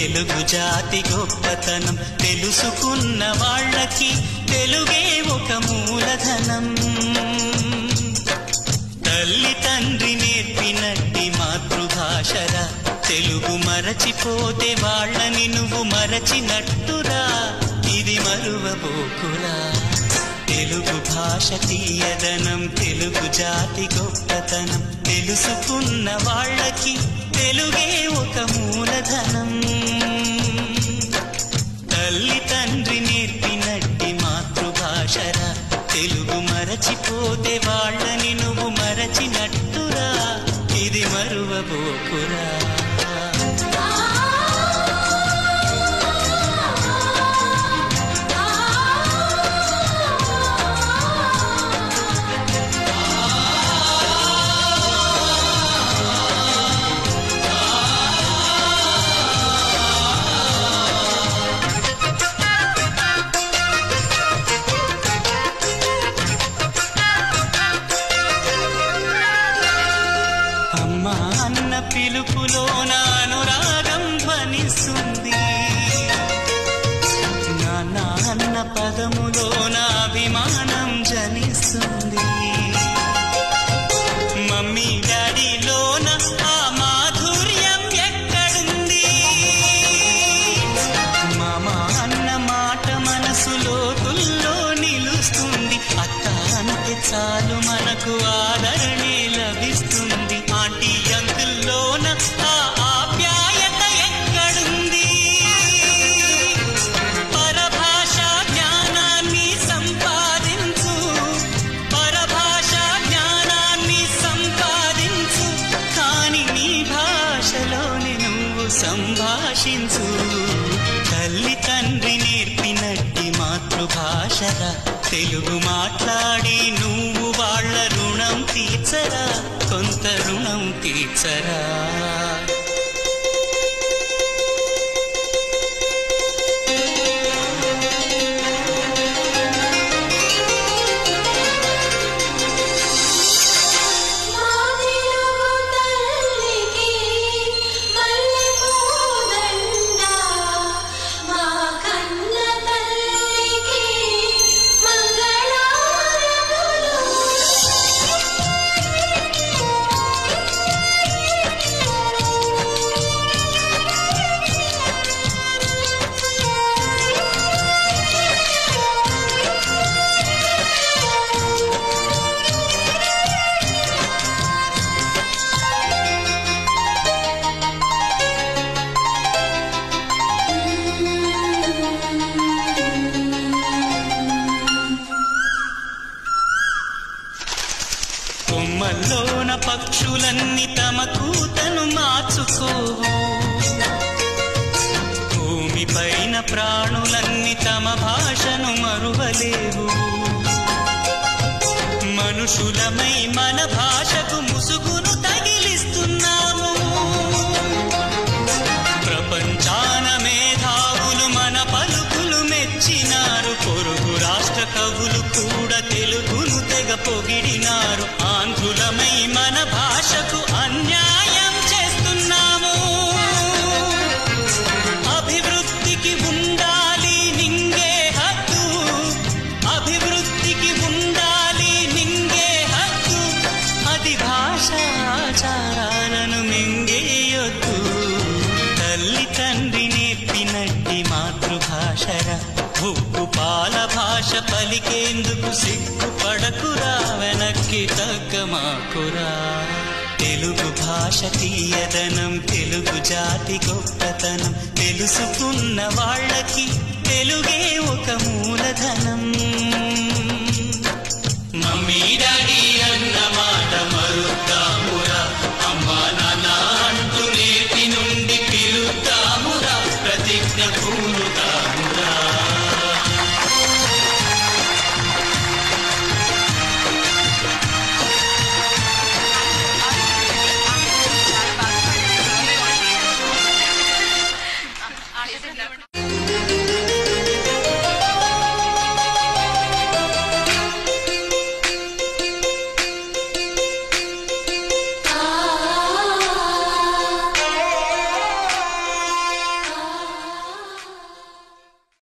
తెలుగు జాతి గొప్పతనం తెలుసుకున్న వాళ్ళకి తెలుగే ఒక మూలధనం. తల్లి తండ్రి నేర్పినట్టి మాతృభాషరా, తెలుగు మరచిపోతే వాళ్ళని నువ్వు మరచినట్టురా, ఇది మరువబోకురా. తెలుగు భాష తీయదనం తెలుగు జాతి గొప్పతనం తెలుసుకున్న వాళ్ళకి తెలుగే ఒక మూలధనం. తల్లి తండ్రి నేర్పినట్టి మాతృభాషరా, తెలుగు మరచిపోతే వాళ్ళని నువ్వు మరచినట్టురా, ఇది మరువబోకురా. పిలుపులోన అనురాగం ధ్వనిస్తుంది, నాన్న అన్న పదములోన అభిమానం జనిస్తుంది. మమ్మీ డాడీలోన ఆ మాధుర్యం ఎక్కడుంది? మామ అన్న మాట మనసులో తుల్లో నిలుస్తుంది. అత్త అంటే చాలు మనకు ఆదరణే లభిస్తుంది. ఆంటీ అంకుల్లోన ఆ ఆప్యాయత ఎక్కడుంది? పరభాషా జ్ఞానాన్ని సంపాదించు, పరభాషా జ్ఞానాన్ని సంపాదించు, కాని నీ భాషలోనే నువ్వు సంభాషించు. తల్లి తండ్రి నేర్పినట్టి మాతృభాషరా, తెలుగు మాట్లాడి నువ్వు వాళ్ళ రుణం తీర్చరా, కొంత రుణం తీర్చరా. కొమ్మల్లోన పక్షులన్నీ తమ కూతను మార్చుకోవు, భూమిపైన ప్రాణులన్నీ తమ భాషను మరువలేవు. మనుషులమై మన భాషకు ముసుగును తగిలిస్తున్నాము. ప్రపంచాన మేధావులు మన పలుకులు మెచ్చినారు. పొరుగు రాష్ట్ర కవులు కూడా తెలుగును తెగ పొగిడినారు. ఆంధ్రులమై మన భాషకు అన్యాయం చేస్తున్నాము. అభివృద్ధికి ఉండాలి నింగే హక్కు, అభివృద్ధికి ఉండాలి నింగే హక్కు, అది భాషాచారాలను మింగేయొద్దు. తల్లి తండ్రి నేర్పినట్టి మాతృభాషరా, ఉప్పు పాల భాష పలికేందుకు సిగ్గుపడకురా, వెనక్కి తగ్గమాకురా. తెలుగు భాష తీయదనం తెలుగు జాతి గొప్పతనం తెలుసుకున్న వాళ్ళకి తెలుగే ఒక మూలధనం. మమ్మీ డాడీ అన్న మాట మరుద్దామురా, అమ్మా నాన్న అంటూ నేటి నుండి పిలుద్దామురా, ప్రతిజ్ఞ పూనుతామురా. Gracias.